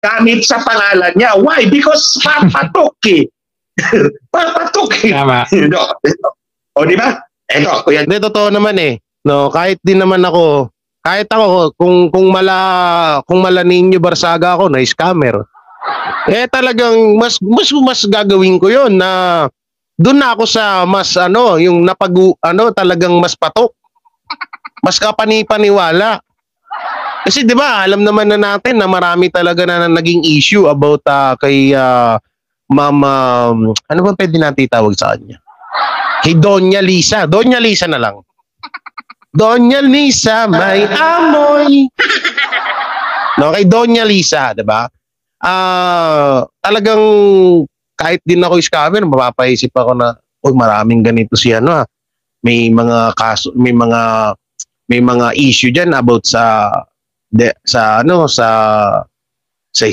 gamit sa pangalan niya. Why? Because papatok eh. Papatok eh. Tama. O di ba? Eto, kuya. Hindi, totoo naman eh. No, kahit din naman ako, kahit ako, kung mala Ninyo Barsaga ako na scammer, eh talagang mas gagawin ko yon na doon na ako sa mas yung talagang mas patok. Mas kapani-paniwala. Kasi 'di ba, alam naman na natin na marami talaga na naging issue about kay Mama, ano ba pwede natin tawag sa kanya? Kay Doña Lisa. Doña Lisa na lang. Doña Lisa, may amoy. No, kay Doña Lisa, 'di ba? Talagang kahit din ako scammer, mapapaisip ako na, maraming ganito si may mga kaso, may mga issue diyan about sa